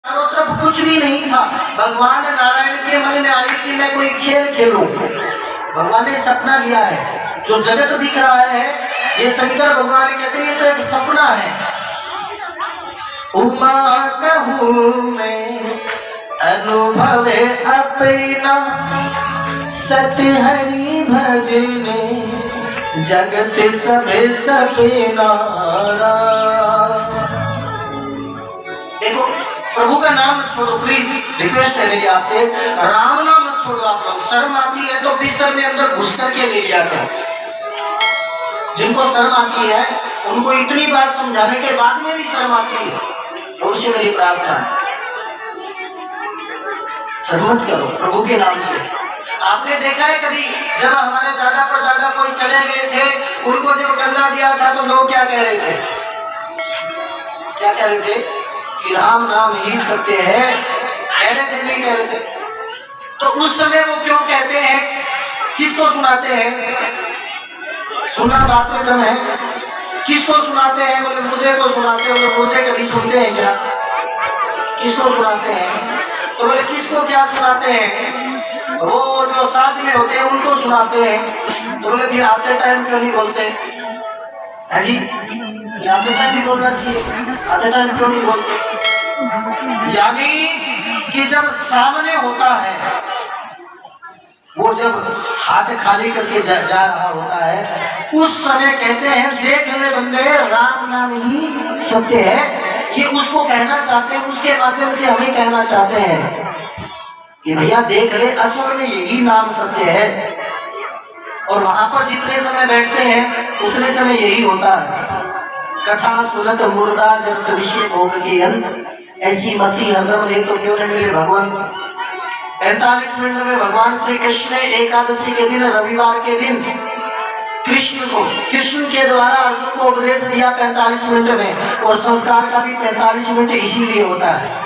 चारों तरफ कुछ भी नहीं था। भगवान नारायण के मन में आई कि मैं कोई खेल खेलूं। भगवान ने सपना लिया है, जो जगत दिख रहा है ये शंकर भगवान कहते हैं ये तो एक सपना है। उमा कहूँ मैं अनुभवे अपना, सत हरि भजने जगत सबे सपना। देखो प्रभु का नाम मत छोड़ो, प्लीज रिक्वेस्ट है मेरी आपसे, राम नाम मत छोड़ो। आप लोग शर्म आती है तो बिस्तर में अंदर घुस करके ले लिया करो। जिनको शर्म आती है उनको इतनी बात समझाने के बाद में भी शर्म आती है, तो उससे मेरी प्रार्थना है शर्म मत करो प्रभु के नाम से। आपने देखा है कभी जब हमारे दादा परदादा कोई चले गए थे, उनको जब कंधा दिया था तो लोग क्या कह रहे थे? क्या कह रहे थे? कि राम नाम ही सत्य है। कह रहे थे नहीं कह रहे थे? तो उस समय वो क्यों कहते हैं? किसको सुनाते हैं? सुना बात में दम है। किसको सुनाते हैं? बोले मुर्दे को सुनाते हैं। बोले मुर्दे कभी सुनते हैं क्या? किसको सुनाते हैं? तो बोले किसको क्या सुनाते हैं? वो जो साथ में होते हैं उनको सुनाते हैं। तो बोले फिर आते टाइम क्यों नहीं बोलते है जी? आते टाइम भी बोलना चाहिए, आते टाइम क्यों नहीं बोलते? यानी कि जब सामने होता है, वो जब हाथ खाली करके जा रहा होता है, उस समय कहते हैं देख ले बंदे राम नाम ही सत्य है। ये उसको कहना चाहते हैं, उसके माध्यम से हमें कहना चाहते हैं कि भैया देख ले असल में यही नाम सत्य है। और वहां पर जितने समय बैठते हैं उतने समय यही होता है। कथा सुनत मुर्दा जब विषय भोग के अंत, ऐसी मति हरदम ले तो क्यों न मिले भगवान। 45 मिनट में भगवान श्री कृष्ण ने एकादशी के दिन, रविवार के दिन कृष्ण के द्वारा अर्जुन को उपदेश दिया 45 मिनट में। और संस्कार का भी 45 मिनट इसीलिए होता है,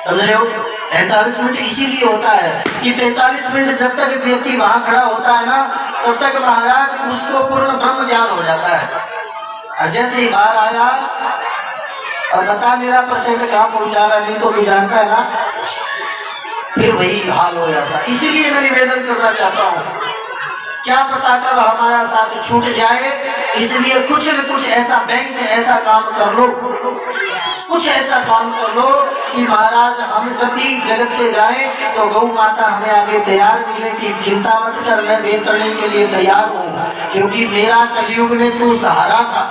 समझ रहे हो? 45 मिनट इसीलिए होता है कि 45 मिनट जब तक व्यक्ति वहां खड़ा होता है ना, तब तक महाराज उसको पूर्ण ब्रह्म ज्ञान हो जाता है। और जैसे ही बाहर आया और बता मेरा पेशेंट कहाँ पहुंचा रहा, नहीं तो भी जानता है ना, फिर वही हाल हो जाता है। इसीलिए मैं निवेदन करना चाहता हूँ, क्या पता कब हमारा साथ छूट जाए, इसलिए कुछ न कुछ ऐसा बैंक में ऐसा काम कर लो, कुछ ऐसा काम कर लो कि महाराज हम जब भी जगत से जाए तो गौ माता हमें आगे तैयार मिले कि चिंता मत कर, मैं बेचने के लिए तैयार हूँ, क्योंकि मेरा कलयुग में तू सहारा था,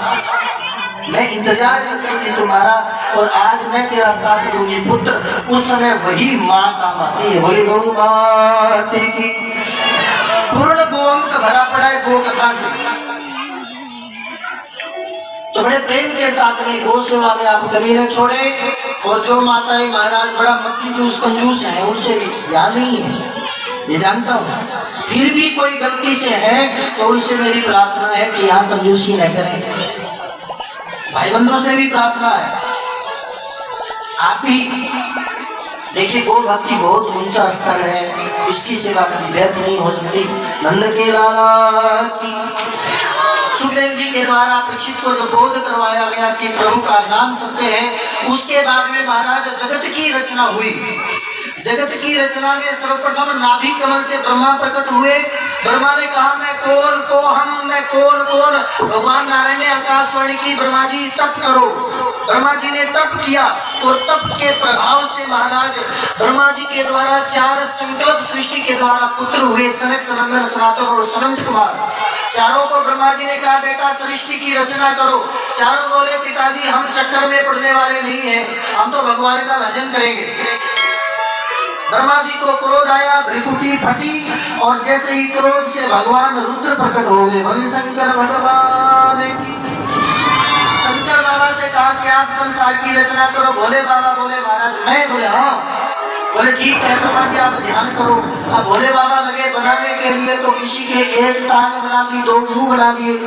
मैं इंतजार करती थी तुम्हारा, और आज मैं तेरा साथ दूंगी पुत्र। उस समय वही माँ काम आती है। बोली गौ माता की। पूर्ण गोअंक भरा पड़ा है गो कथा से। तो बड़े प्रेम के साथ में गौ सेवा में आप कभी न छोड़े। और जो माताएं महाराज बड़ा मक्खी चूस कंजूस है, उनसे भी ध्यान नहीं है, ये जानता हूँ, फिर भी कोई गलती से है तो उनसे मेरी प्रार्थना है कि यहाँ कंजूसी न करें। भाई बंधुओं से भी प्रार्थना है, आप ही देखिए गौ भक्ति बहुत ऊंचा स्तर है, इसकी सेवा कभी व्यर्थ नहीं हो सकती। नंद के लाला की। सुखदेव जी के द्वारा परीक्षित को जब बोध करवाया गया कि प्रभु का नाम सत्य है, उसके बाद में महाराज जगत की रचना हुई। जगत की रचना में सर्वप्रथम नाभि कमल से ब्रह्मा प्रकट हुए। ब्रह्मा ने कहा मैं कौन को हम, मैं कौन कौन। भगवान नारायण ने आकाशवाणी की ब्रह्मा जी तप करो। ब्रह्मा जी ने तप किया और तप के प्रभाव से महाराज ब्रह्मा जी के द्वारा 4 संकल्प सृष्टि के द्वारा पुत्र हुए, सनक सनंदन सनातन और सनंद कुमार। चारों को ब्रह्मा जी ने कहा बेटा सृष्टि की रचना करो। चारों बोले पिताजी हम चक्कर में पड़ने वाले नहीं है, हम तो भगवान का भजन करेंगे। ब्रह्मा जी को क्रोध आया, भ्रिकुटी फटी, और जैसे ही क्रोध से भगवान रुद्र प्रकट हो गए। बोले शंकर भगवान की। शंकर बाबा से कहा कि आप संसार की रचना करो। भोले बाबा बोले महाराज मैं। बोले हाँ। बोले ठीक है ब्रह्मा जी आप ध्यान करो। अब भोले बाबा लगे बनाने के लिए, तो किसी के एक टांग बना दी, 2 मुंह बना दिए,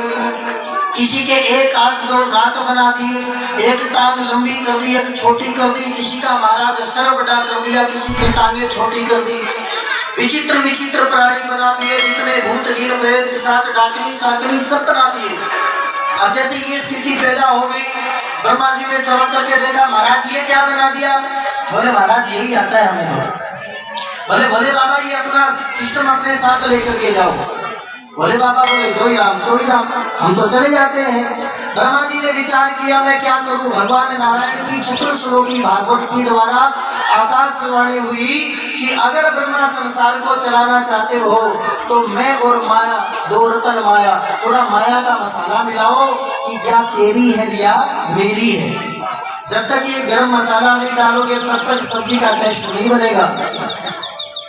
किसी के एक आंख 2 नाक बना दिए, एक टांग लंबी कर दी, एक छोटी कर दी, किसी का महाराज सर बड़ा कर दिया, किसी की टांगे छोटी कर दी। विचित्र विचित्र प्राणी बना दिए, जितने भूत जिन प्रेत पिशाच डाकनी साकनी सब बना दिए। अब जैसे ये स्थिति पैदा हो गई, ब्रह्मा जी ने चमक करके देखा, महाराज ये क्या बना दिया? बोले महाराज यही आता है हमें तो। बोले बोले बाबा ये अपना सिस्टम अपने साथ लेकर के जाओ। बोले बाबा बोले जो ही राम सो ही राम, हम तो चले जाते हैं। ब्रह्मा जी ने विचार किया मैं क्या करूं। भगवान नारायण की चतुर्श्लोकी भागवत की द्वारा आकाशवाणी हुई कि अगर ब्रह्मा संसार को चलाना चाहते हो तो मैं और माया, दो रतन माया, थोड़ा माया का मसाला मिलाओ कि या तेरी है या मेरी है। जब तक ये गरम मसाला नहीं डालोगे तब तक सब्जी का टेस्ट नहीं बनेगा।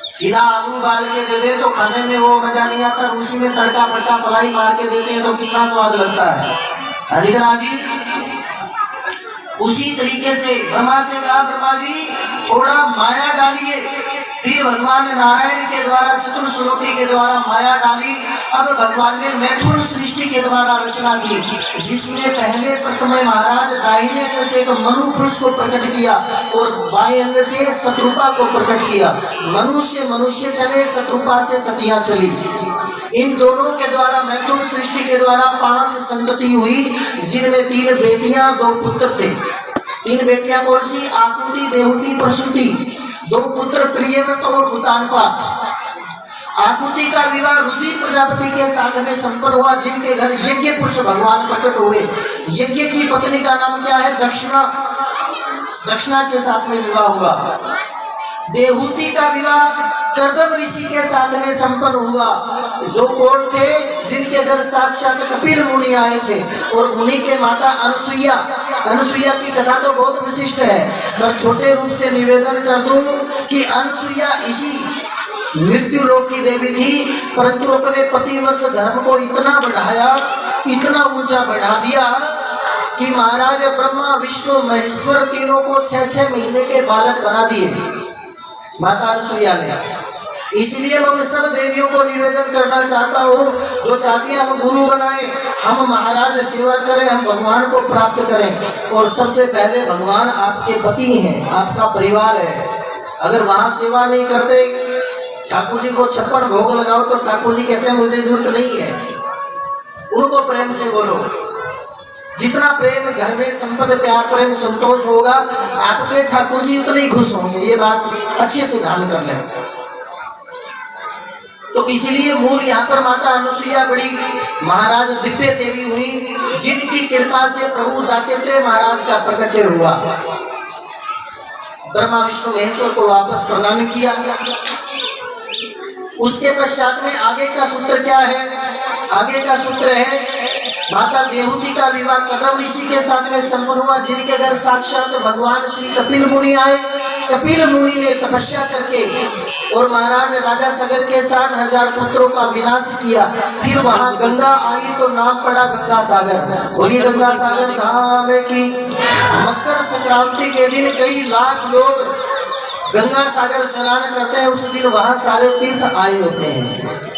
सीधा आलू उबाल के दे दे तो खाने में वो मजा नहीं आता, उसी में तड़का फड़का पलाई मार के देते हैं तो कितना स्वाद लगता है। अधिकराज जी उसी तरीके से ब्रह्मा से कहा ब्रह्मा जी थोड़ा माया डालिए। फिर भगवान नारायण के द्वारा चतुर्श्लोकी के द्वारा माया डाली। अब भगवान ने मैथुन सृष्टि के द्वारा रचना की, जिसमें पहले प्रथम महाराज दाहिने अंग से तो मनु पुरुष को प्रकट किया और बाएं अंग से शत्रुपा को प्रकट किया। मनुष्य चले, शत्रुपा से सतिया चली। इन दोनों के द्वारा मैथुन सृष्टि के द्वारा 5 संतति हुई, जिनमें 3 बेटियां 2 पुत्र थे। 3 बेटियां कौन सी? आकुति, देवहूति, प्रसूति। 2 पुत्र प्रियव्रत और भूतानपात। आकुति का विवाह रुचि प्रजापति के साथ में संपन्न हुआ, जिनके घर यज्ञ पुरुष भगवान प्रकट हुए। यज्ञ की पत्नी का नाम क्या है? दक्षिणा। दक्षिणा के साथ में विवाह हुआ। देवहूति का विवाह कर्दम ऋषि के साथ में संपन्न हुआ, जो कौन थे? जिनके घर साक्षात कपिल मुनि आए थे और मुनि के माता अनुसुईया। अनुसुईया की कथा तो बहुत विशिष्ट है, पर छोटे रूप से निवेदन कर दूं कि अनुसुईया इसी मृत्यु लोक की देवी थी, परंतु अपने पतिव्रत धर्म को इतना बढ़ाया, इतना ऊंचा बढ़ा दिया कि महाराज ब्रह्मा विष्णु महेश्वर तीनों को 6-6 महीने के बालक बना दिए माता अनुसुईया ने। इसलिए मैं सब देवियों को निवेदन करना चाहता हूँ, जो चाहती हैं हम गुरु बनाए, हम महाराज सेवा करें, हम भगवान को प्राप्त करें। और सबसे पहले भगवान आपके पति हैं, आपका परिवार है। अगर वहाँ सेवा नहीं करते, ठाकुर जी को 56 भोग लगाओ तो ठाकुर जी कहते हैं मुझे जरूरत नहीं है। उनको प्रेम से बोलो। जितना प्रेम घर में संपद प्यार प्रेम संतोष होगा, आपके ठाकुर जी उतने ही खुश होंगे। ये बात अच्छे से ध्यान कर लें। तो इसीलिए मूल यहाँ पर माता अनुसुईया बड़ी महाराज दिव्य देवी हुई, जिनकी कृपा से प्रभु जाते महाराज का प्रकट हुआ। ब्रह्मा विष्णु महेश्वर को वापस प्रदान किया। उसके पश्चात में आगे का सूत्र क्या है? आगे का सूत्र है माता देवहूति का विवाह कर्दम ऋषि के साथ में संपन्न हुआ, जिनके घर साक्षात भगवान श्री कपिल मुनि आए। कपिल मुनि ने तपस्या करके और महाराज राजा सगर के 60,000 पुत्रों का विनाश किया। फिर वहां गंगा आई तो नाम पड़ा गंगा सागर। बोलिए गंगा सागर धाम की। मकर संक्रांति के दिन कई लाख लोग गंगा सागर स्नान करते हैं। उस दिन वहां सारे तीर्थ आए होते हैं,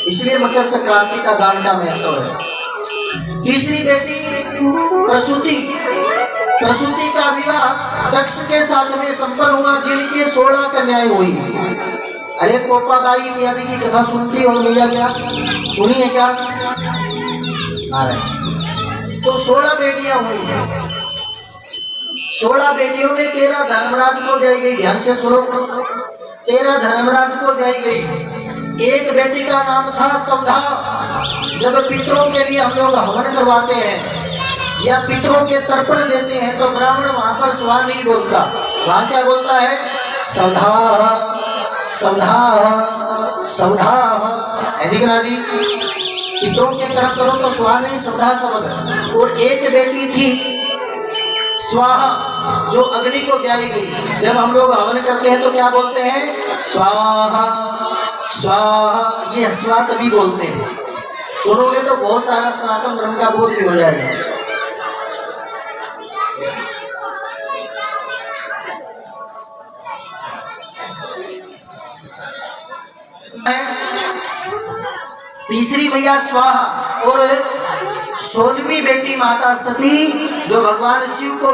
इसलिए मकर संक्रांति का दान का महत्व है। तीसरी बेटी प्रसूति। प्रसूति का विवाह दक्ष के साथ में संपन्न हुआ, जिनकी 16 कन्याएं हुई। अरे पोपा बाई इत्यादि की कथा सुनती हो भैया? क्या सुनी है क्या? तो 16 बेटियां हुई। 16 बेटियों में 13 धर्मराज को दी गई। ध्यान से सुनो, 13 धर्मराज को दी गई। एक बेटी का नाम था सौधा। जब पितरों के लिए हम लोग हवन करवाते हैं या पितरों के तर्पण देते हैं तो ब्राह्मण वहां पर स्वा नहीं बोलता, वहां क्या बोलता है? सौधा सौधा सौधा। अधिकराज जी पितरों के कर्म करो तो स्वा नहीं, सौधा शब्द। और एक बेटी थी स्वाहा, जो अग्नि को जाई गई। जब हम लोग हवन करते हैं तो क्या बोलते हैं? स्वाहा स्वाहा। ये स्वा तभी बोलते हैं। सुनोगे तो बहुत सारा सनातन धर्म का बोध भी हो जाएगा। तीसरी मैया स्वाहा और 16वीं बेटी माता सती, जो भगवान शिव को